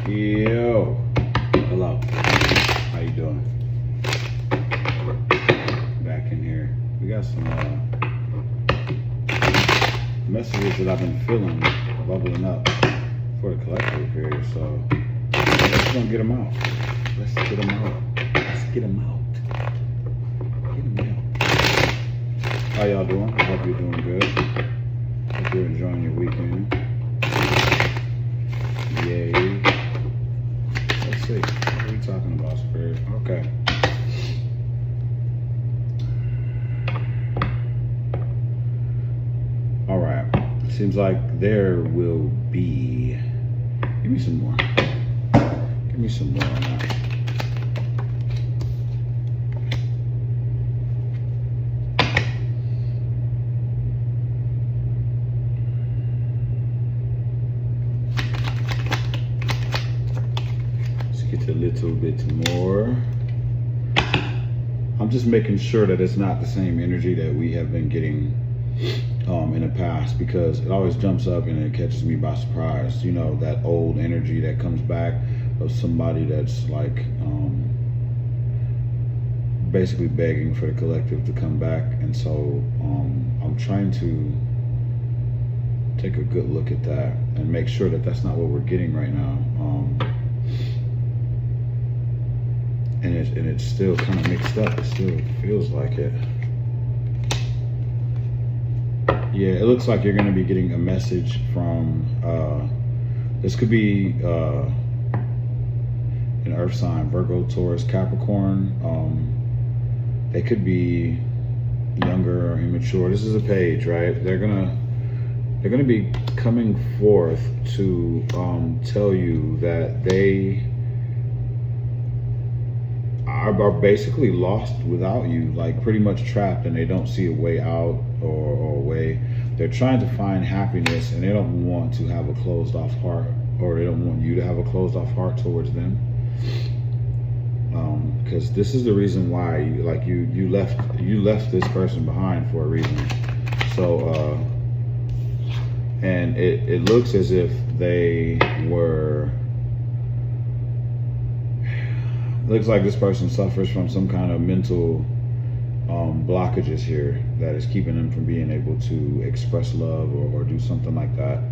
Yo, hello. How you doing? Back in here. We got some messages that I've been feeling bubbling up for the collective here. So let's go get them out. Let's get them out. Let's get them out. Get them out. How y'all doing? I hope you're doing good. Hope you're enjoying your weekend. Yay. Let's see. What are we talking about, Spirit? Okay. All right. Seems like there will be. Give me some more. Give me some more on that. A little bit more. I'm just making sure that it's not the same energy that we have been getting in the past, because it always jumps up and it catches me by surprise. You know, that old energy that comes back of somebody that's like basically begging for the collective to come back. And so I'm trying to take a good look at that and make sure that that's not what we're getting right now. And it's still kind of mixed up. It still feels like it. Yeah, it looks like you're going to be getting a message from, this could be an earth sign, Virgo, Taurus, Capricorn. They could be younger or immature. This is a page, right? They're gonna be coming forth to tell you that they are basically lost without you, like pretty much trapped, and they don't see a way out or a way. They're trying to find happiness, and they don't want to have a closed off heart, or they don't want you to have a closed off heart towards them. Because this is the reason why you left this person behind for a reason. So and it looks as if they were. Looks like this person suffers from some kind of mental blockages here that is keeping them from being able to express love or do something like that.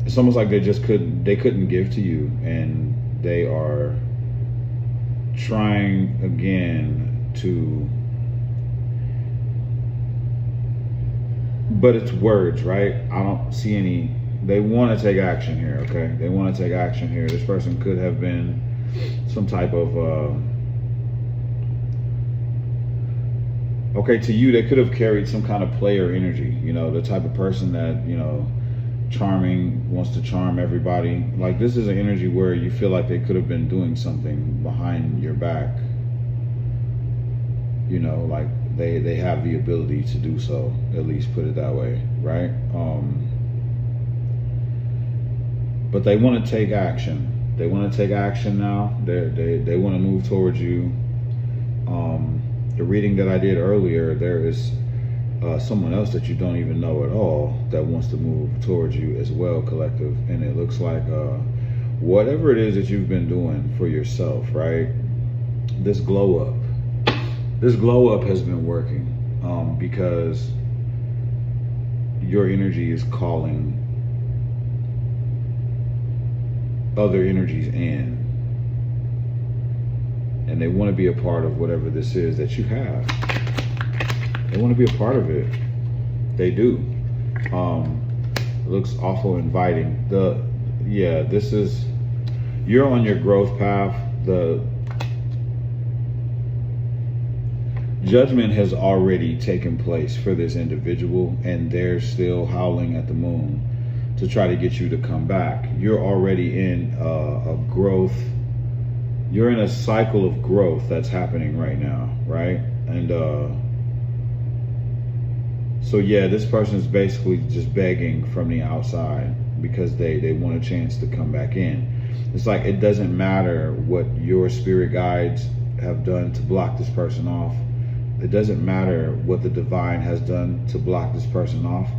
It's almost like they couldn't give to you, and they are trying again to, but it's words, right? I don't see any. They want to take action here, okay? They want to take action here. This person could have been some type of okay, to you they could have carried some kind of player energy, you know, the type of person that, you know, charming, wants to charm everybody. Like, this is an energy where you feel like they could have been doing something behind your back, you know, like they have the ability to do so, at least put it that way, right? But they want to take action. They want to take action now. They want to move towards you. The reading that I did earlier, there is someone else that you don't even know at all that wants to move towards you as well, collective. And it looks like whatever it is that you've been doing for yourself, right? This glow up has been working because your energy is calling other energies in, and they want to be a part of whatever this is that you have. They want to be a part of it. They do. It looks awful inviting. This is, you're on your growth path. The judgment has already taken place for this individual, and they're still howling at the moon to try to get you to come back. You're already in a growth. You're in a cycle of growth that's happening right now, right? And so yeah, this person is basically just begging from the outside because they want a chance to come back in. It's like, it doesn't matter what your spirit guides have done to block this person off. It doesn't matter what the divine has done to block this person off.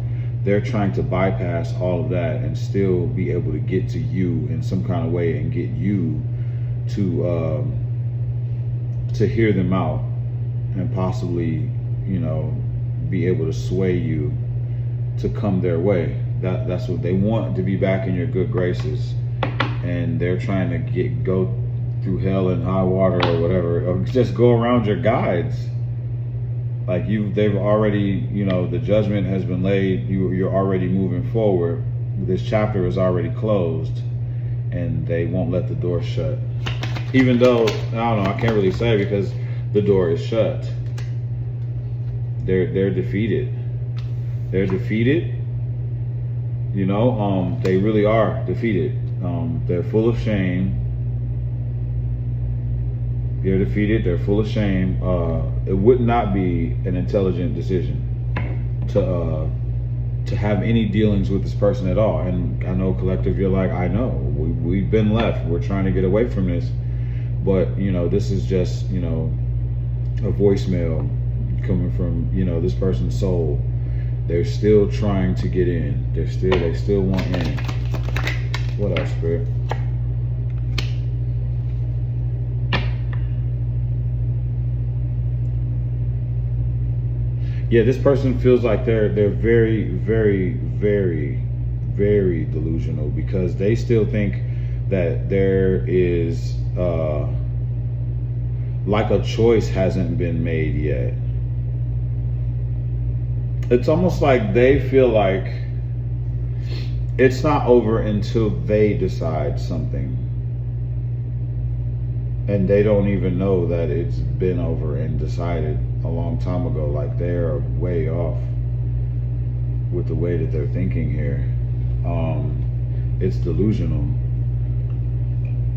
they're trying to bypass all of that and still be able to get to you in some kind of way and get you to hear them out and possibly, be able to sway you to come their way. That's what they want, to be back in your good graces, and they're trying to go through hell and high water or whatever, or just go around your guides. Like they've already, the judgment has been laid. You're already moving forward. This chapter is already closed, and they won't let the door shut. Even though, I don't know, I can't really say because the door is shut. They're defeated. They're defeated. They really are defeated. They're full of shame. They're defeated. They're full of shame. It would not be an intelligent decision to have any dealings with this person at all. And I know, collective, you're like, I know. We've been left. We're trying to get away from this. But, this is just, a voicemail coming from, this person's soul. They're still trying to get in. They still want in. What else, Spirit? Yeah, this person feels like they're very, very, very, very delusional because they still think that there is like a choice hasn't been made yet. It's almost like they feel like it's not over until they decide something. And they don't even know that it's been over and decided a long time ago. Like they're way off with the way that they're thinking here. It's delusional.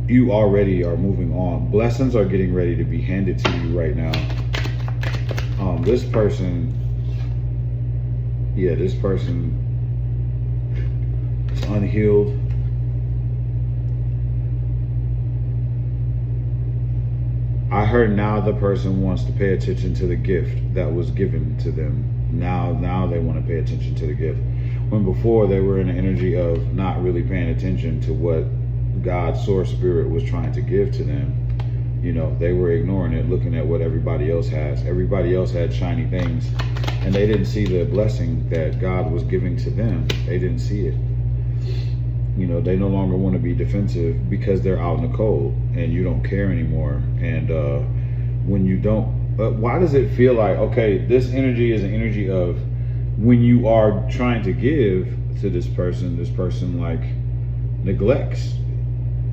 You already are moving on. Blessings are getting ready to be handed to you right now. This person is unhealed. I heard now the person wants to pay attention to the gift that was given to them. Now they want to pay attention to the gift. When before they were in the energy of not really paying attention to what God's source spirit was trying to give to them. They were ignoring it, looking at what everybody else has. Everybody else had shiny things, and they didn't see the blessing that God was giving to them. They didn't see it. They no longer want to be defensive because they're out in the cold and you don't care anymore. And when you don't, why does it feel like, okay, this energy is an energy of when you are trying to give to this person like neglects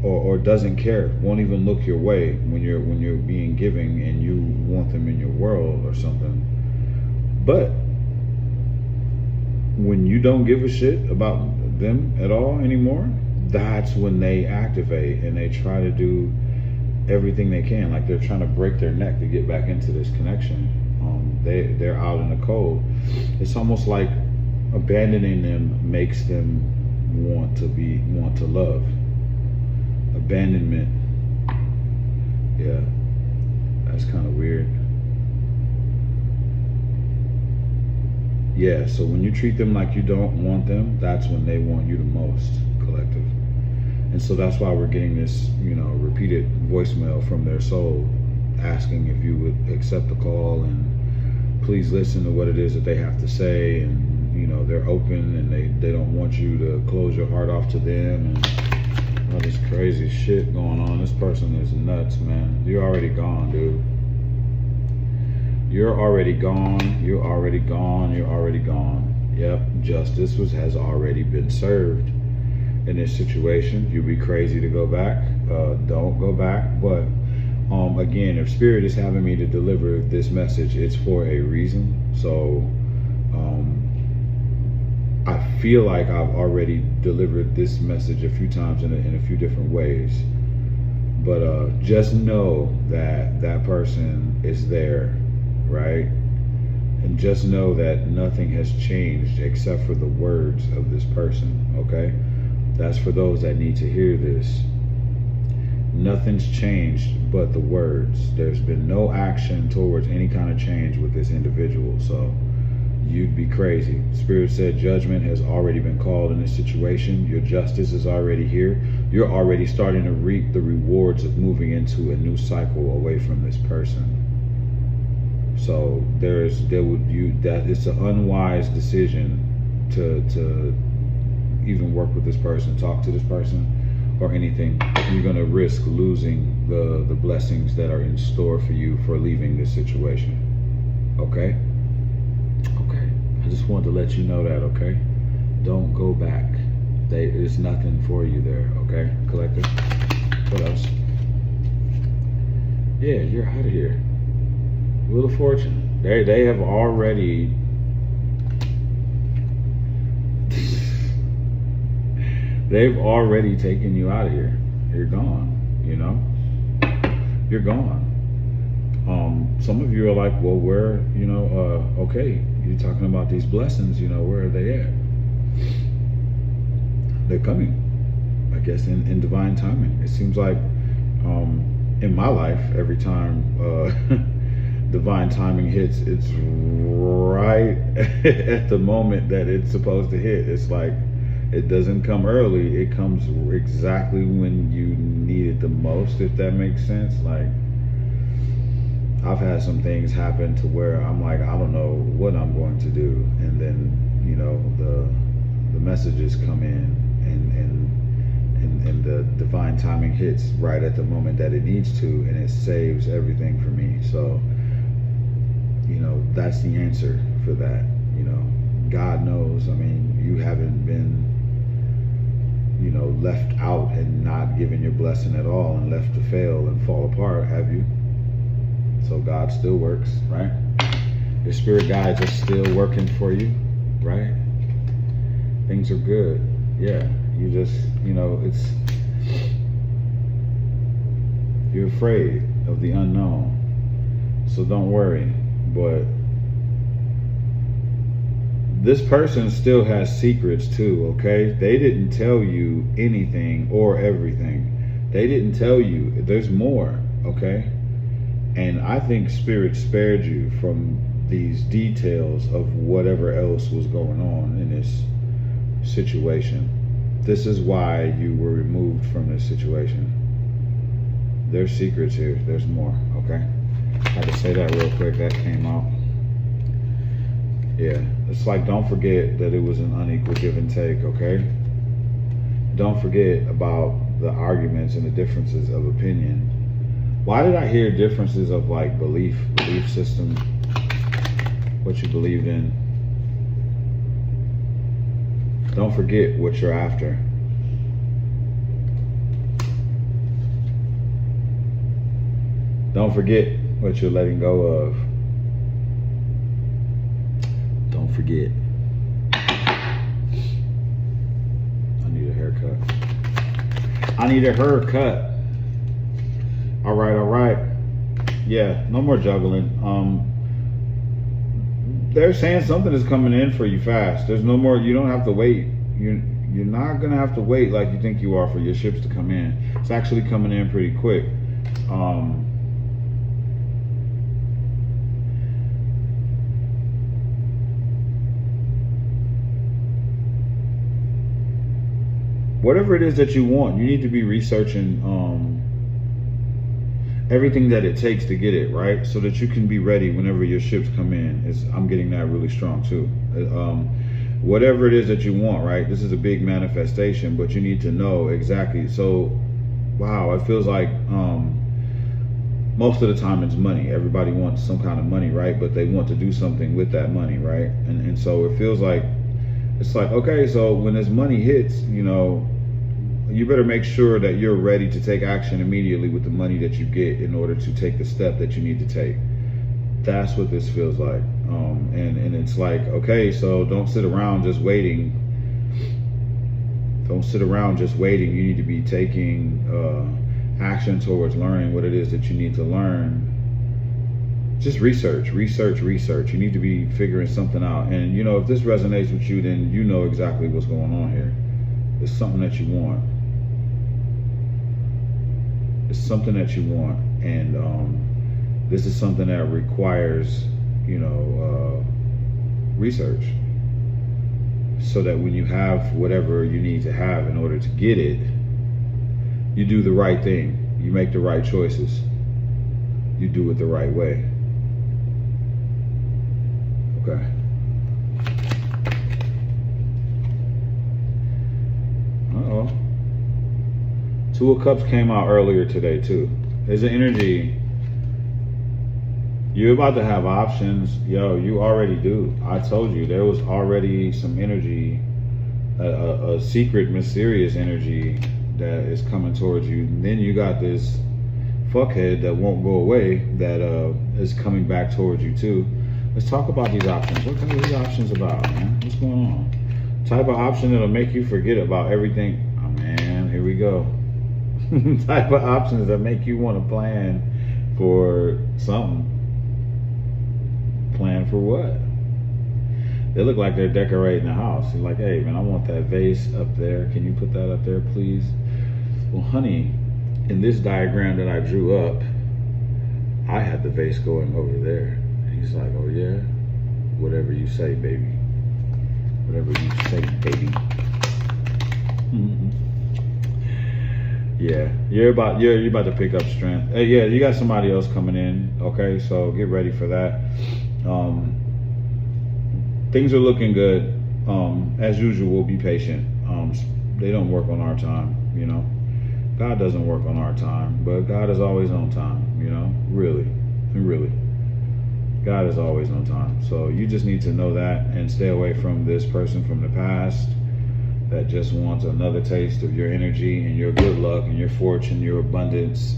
or doesn't care, won't even look your way when you're being giving and you want them in your world or something. But when you don't give a shit about them at all anymore, that's when they activate and they try to do everything they can. Like they're trying to break their neck to get back into this connection. They're out in the cold. It's almost like abandoning them makes them want to love. Abandonment. Yeah, that's kind of weird. Yeah, so when you treat them like you don't want them, that's when they want you the most, collective. And so that's why we're getting this, repeated voicemail from their soul asking if you would accept the call and please listen to what it is that they have to say. And, they're open and they don't want you to close your heart off to them and all this crazy shit going on. This person is nuts, man. You're already gone, dude. You're already gone. You're already gone. You're already gone. Yep, justice has already been served in this situation. You'd be crazy to go back. Don't go back. But again, if Spirit is having me to deliver this message, it's for a reason. So I feel like I've already delivered this message a few times in a few different ways. But just know that that person is there. Right? And just know that nothing has changed except for the words of this person, okay? That's for those that need to hear this. Nothing's changed but the words. There's been no action towards any kind of change with this individual. So you'd be crazy. Spirit said judgment has already been called in this situation. Your justice is already here. You're already starting to reap the rewards of moving into a new cycle away from this person. So that it's an unwise decision to even work with this person, talk to this person, or anything. You're going to risk losing the blessings that are in store for you for leaving this situation. Okay? Okay. I just wanted to let you know that, okay? Don't go back. There's nothing for you there, okay, collective? What else? Yeah, you're out of here. Wheel of Fortune. They have already they've already taken you out of here. You're gone, you know? You're gone. Some of you are like, well, where, okay, you're talking about these blessings, where are they at? They're coming, I guess, in divine timing. It seems like in my life, every time divine timing hits, it's right at the moment that it's supposed to hit. It's like it doesn't come early. It comes exactly when you need it the most, if that makes sense. Like, I've had some things happen to where I'm like, I don't know what I'm going to do. And then, the messages come in and the divine timing hits right at the moment that it needs to, and it saves everything for me. So, that's the answer for that. God knows. I mean, you haven't been, left out and not given your blessing at all and left to fail and fall apart, have you? So God still works, right? Your spirit guides are still working for you, right? Things are good. Yeah, you just, you're afraid of the unknown. So don't worry. But this person still has secrets too, okay? They didn't tell you anything or everything. They didn't tell you. There's more, okay? And I think Spirit spared you from these details of whatever else was going on in this situation. This is why you were removed from this situation. There's secrets here. There's more, okay? I had to say that real quick. That came out. Yeah, it's like, don't forget that it was an unequal give and take, okay? Don't forget about the arguments and the differences of opinion. Why did I hear differences of like belief system, what you believed in? Don't forget what you're after. Don't forget what you're letting go of. Don't forget. I need a haircut. I need a haircut. All right. Yeah, no more juggling. They're saying something is coming in for you fast. There's no more, you don't have to wait. You're not gonna have to wait like you think you are for your ships to come in. It's actually coming in pretty quick. Whatever it is that you want, you need to be researching everything that it takes to get it, right? So that you can be ready whenever your ships come in. I'm getting that really strong too. Whatever it is that you want, right? This is a big manifestation, but you need to know exactly. So, wow, it feels like most of the time it's money. Everybody wants some kind of money, right? But they want to do something with that money, right? And so it feels like, it's like, okay, so when this money hits, you better make sure that you're ready to take action immediately with the money that you get in order to take the step that you need to take. That's what this feels like. And it's like, okay, so don't sit around just waiting. Don't sit around just waiting. You need to be taking action towards learning what it is that you need to learn. Just research. You need to be figuring something out. And if this resonates with you, then you know exactly what's going on here. It's something that you want. It's something that you want. And this is something that requires, research, so that when you have whatever you need to have in order to get it, you do the right thing. You make the right choices. You do it the right way. Okay. Uh-oh. Two of Cups came out earlier today too. There's an energy. You're about to have options. Yo, you already do. I told you there was already some energy, a secret, mysterious energy that is coming towards you. And then you got this fuckhead that won't go away that is coming back towards you too. Let's talk about these options. What are these options about, man? What's going on? Type of option that'll make you forget about everything. Oh man, here we go. Type of options that make you want to plan for something. Plan for what? They look like they're decorating the house. You're like, hey man, I want that vase up there. Can you put that up there, please? Well, honey, in this diagram that I drew up, I had the vase going over there. And he's like, oh yeah? Whatever you say, baby. Whatever you say, baby. Mm-hmm. Yeah, you're about to pick up strength. Hey, yeah, you got somebody else coming in. Okay, so get ready for that. Things are looking good. As usual, be patient. They don't work on our time, you know. God doesn't work on our time, but God is always on time, you know. Really. God is always on time. So you just need to know that and stay away from this person from the past that just wants another taste of your energy and your good luck and your fortune, your abundance.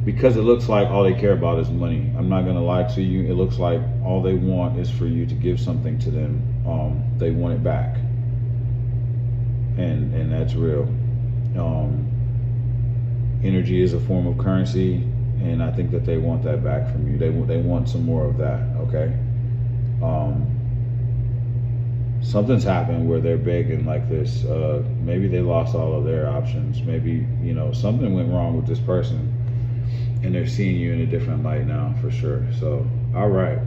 Because it looks like all they care about is money. I'm not gonna lie to you. It looks like all they want is for you to give something to them. They want it back. And that's real. Energy is a form of currency, and I think that they want that back from you. They want some more of that, okay? Something's happened where they're begging like this. Maybe they lost all of their options. Maybe, you know, something went wrong with this person and they're seeing you in a different light now, for sure. So, all right.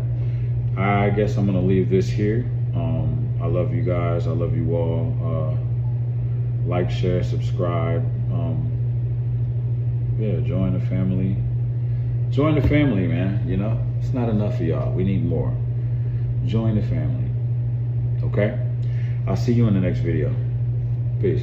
I guess I'm going to leave this here. I love you guys. I love you all. Like, share, subscribe. Yeah, join the family. Join the family, man. You know, it's not enough for y'all. We need more. Join the family. Okay? I'll see you in the next video. Peace.